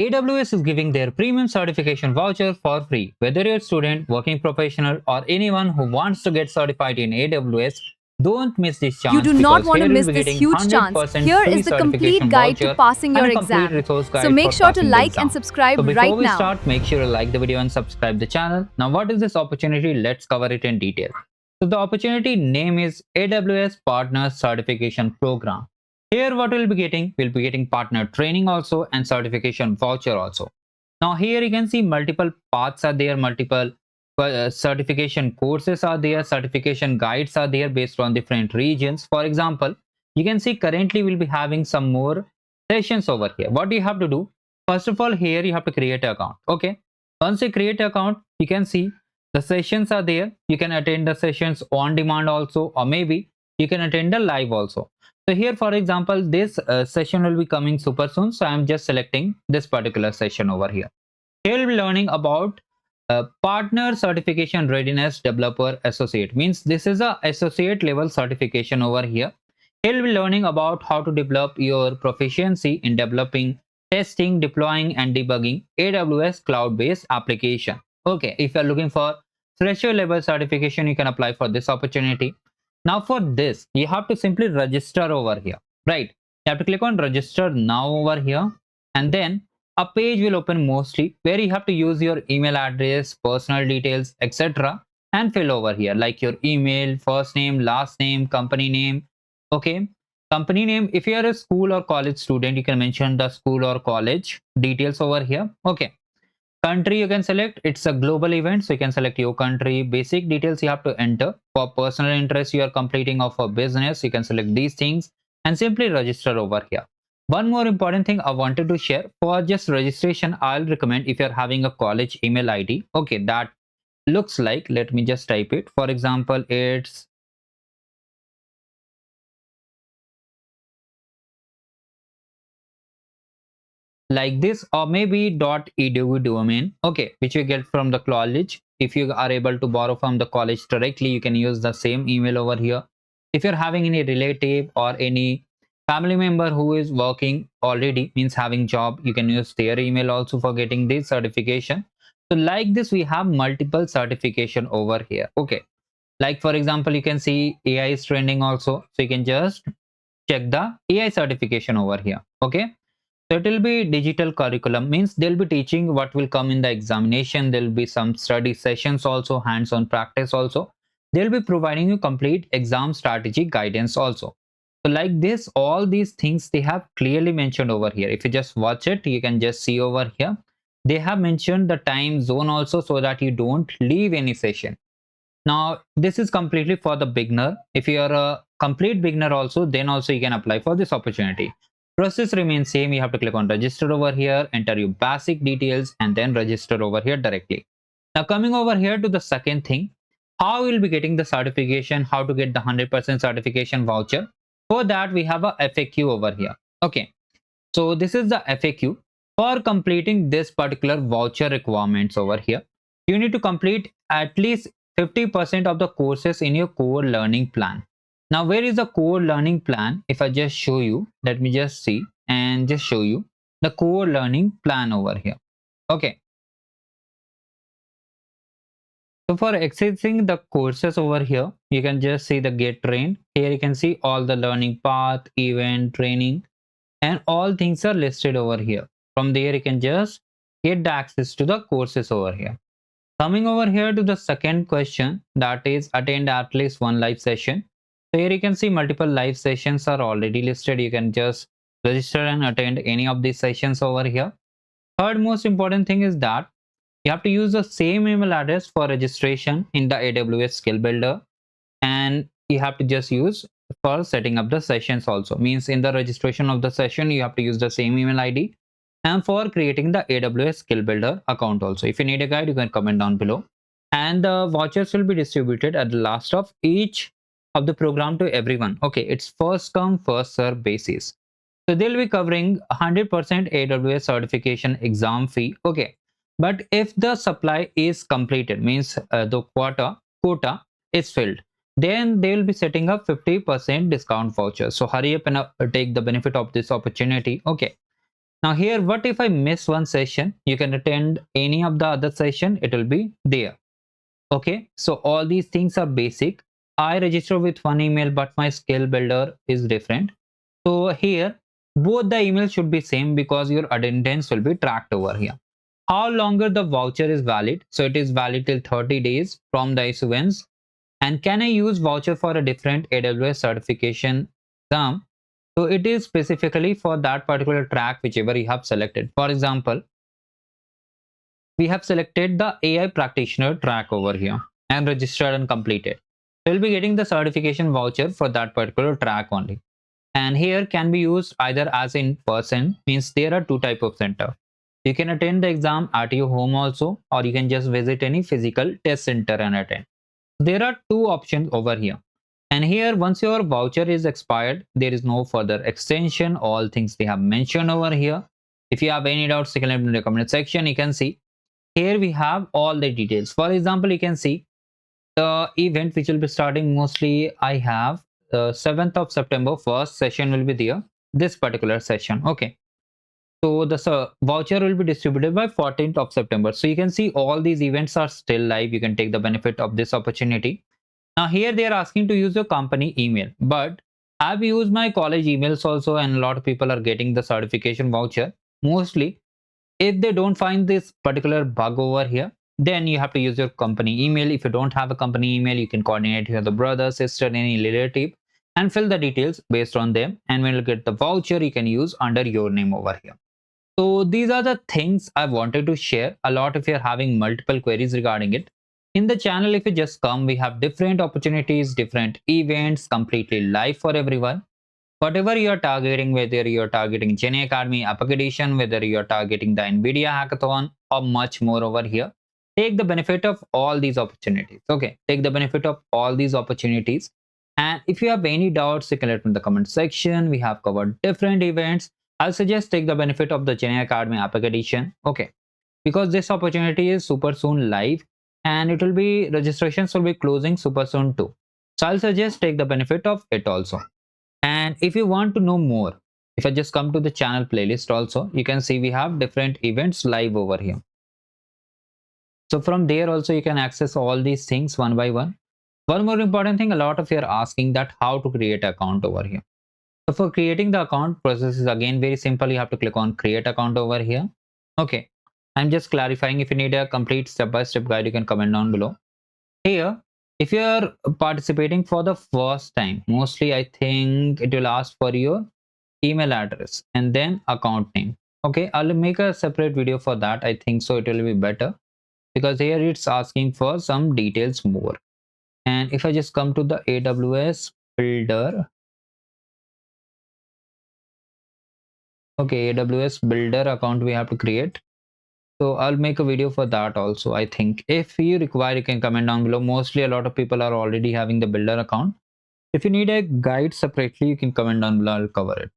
AWS is giving their premium certification voucher for free. Whether you're a student, working professional, or anyone who wants to get certified in AWS, don't miss this You chance do not because want here to you'll miss be this getting huge chance. 100% Here free is the complete certification guide to voucher passing and your a complete exam. resource So guide make for sure to passing the like and exam. subscribe So before right we now. start, make sure to like the video and subscribe the channel. Now, what is this opportunity? Let's cover it in detail. So the opportunity name is AWS Partners Certification Program. Here what we'll be getting partner training also and certification voucher also. Now here you can see multiple paths are there, multiple certification courses are there, certification guides are there based on different regions. For example, you can see currently we'll be having some more sessions over here. What do you have to do? First of all, here you have to create an account. Okay. Once you create an account, you can see the sessions are there. You can attend the sessions on demand also, or maybe you can attend the live also. So here, for example, this session will be coming super soon. So I'm just selecting this particular session over here. Here we'll be learning about partner certification readiness developer associate. Means this is a associate level certification over here. Here we'll be learning about how to develop your proficiency in developing, testing, deploying, and debugging AWS cloud-based application. Okay, if you're looking for fresher level certification, you can apply for this opportunity. Now for this, you have to simply register over here, right? You have to click on register now over here, and then a page will open mostly where you have to use your email address, personal details, etc. and fill over here like your email, first name, last name, company name. Okay, company name. If you are a school or college student, you can mention the school or college details over here. Okay, country you can select, it's a global event, so you can select your country. Basic details you have to enter. For personal interest you are completing of a business, you can select these things and simply register over here. One more important thing I wanted to share, for just registration I'll recommend if you're having a college email ID. Okay, that looks like, let me just type it. For example, it's like this, or maybe .edu domain, okay, which you get from the college. If you are able to borrow from the college directly, you can use the same email over here. If you're having any relative or any family member who is working already, means having job, you can use their email also for getting this certification. So like this, we have multiple certification over here. Okay, like for example, you can see AI is trending also, so you can just check the AI certification over here. Okay, so it will be digital curriculum, means they'll be teaching what will come in the examination. There'll be some study sessions also, hands-on practice also. They'll be providing you complete exam strategy guidance also. So like this, all these things they have clearly mentioned over here. If you just watch it, you can just see over here. They have mentioned the time zone also so that you don't leave any session. Now, this is completely for the beginner. If you are a complete beginner also, then also you can apply for this opportunity. Process remains same. You have to click on register over here, enter your basic details, and then register over here directly. Now, coming over here to the second thing, how you'll be getting the certification, how to get the 100% certification voucher. For that, we have a FAQ over here. Okay, so this is the FAQ. For completing this particular voucher requirements over here, you need to complete at least 50% of the courses in your core learning plan. Now, where is the core learning plan? If I just show you, let me just see and just show you the core learning plan over here. Okay. So for accessing the courses over here, you can just see the get trained. Here you can see all the learning path, event, training, and all things are listed over here. From there you can just get the access to the courses over here. Coming over here to the second question, that is attend at least one live session. So here you can see multiple live sessions are already listed. You can just register and attend any of these sessions over here. Third most important thing is that you have to use the same email address for registration in the AWS Skill Builder, and you have to just use for setting up the sessions also. Means in the registration of the session, you have to use the same email ID, and for creating the AWS Skill Builder account also. If you need a guide, you can comment down below. And the vouchers will be distributed at the last of each of the program to everyone. Okay, it's first come first serve basis. So they'll be covering 100% AWS certification exam fee. Okay, but if the supply is completed, means the quota is filled, then they will be setting up 50% discount voucher. So hurry up and take the benefit of this opportunity. Okay, Now here, what if I miss one session? You can attend any of the other session, it will be there. Okay, so all these things are basic. I register with one email, but my skill builder is different. So here, both the emails should be same because your attendance will be tracked over here. How longer the voucher is valid? So it is valid till 30 days from the issuance. And can I use voucher for a different AWS certification exam? So it is specifically for that particular track whichever you have selected. For example, we have selected the AI practitioner track over here and registered and completed. So you'll be getting the certification voucher for that particular track only. And here can be used either as in person, means there are two type of center. You can attend the exam at your home also, or you can just visit any physical test center and attend. There are two options over here. And here, once your voucher is expired, there is no further extension. All things they have mentioned over here. If you have any doubts, you can let me in the comment section. You can see here we have all the details. For example, you can see the event which will be starting mostly. I have 7th of September, first session will be there. This particular session. Okay. So the voucher will be distributed by 14th of September. So you can see all these events are still live. You can take the benefit of this opportunity. Now here they are asking to use your company email, but I've used my college emails also, and a lot of people are getting the certification voucher. Mostly, if they don't find this particular bug over here, then you have to use your company email. If you don't have a company email, you can coordinate with the brother, sister, any relative, and fill the details based on them. And when you get the voucher, you can use under your name over here. So these are the things I wanted to share. A lot if you're having multiple queries regarding it. In the channel, if you just come, we have different opportunities, different events, completely live for everyone. Whatever you are targeting, whether you are targeting Gen Academy Epic Edition, whether you are targeting the NVIDIA Hackathon, or much more over here, take the benefit of all these opportunities. Okay, take the benefit of all these opportunities. And if you have any doubts, you can let me in the comment section. We have covered different events. I'll suggest take the benefit of the Gen Academy Epic Edition. Okay, because this opportunity is super soon live, and it will be registrations will be closing super soon too. So I'll suggest take the benefit of it also. And if you want to know more, if I just come to the channel playlist also, you can see we have different events live over here. So from there also you can access all these things one by one. One more important thing, a lot of you are asking that how to create an account over here. So for creating the account process is again very simple. You have to click on create account over here. Okay, I'm just clarifying. If you need a complete step-by-step guide, you can comment down below. Here, if you are participating for the first time, mostly I think it will ask for your email address and then account name. Okay, I'll make a separate video for that. I think so it will be better because here it's asking for some details more. And if I just come to the AWS Builder, okay, AWS Builder account we have to create. So I'll make a video for that also. I think if you require, you can comment down below. Mostly a lot of people are already having the Builder account. If you need a guide separately, you can comment down below. I'll cover it.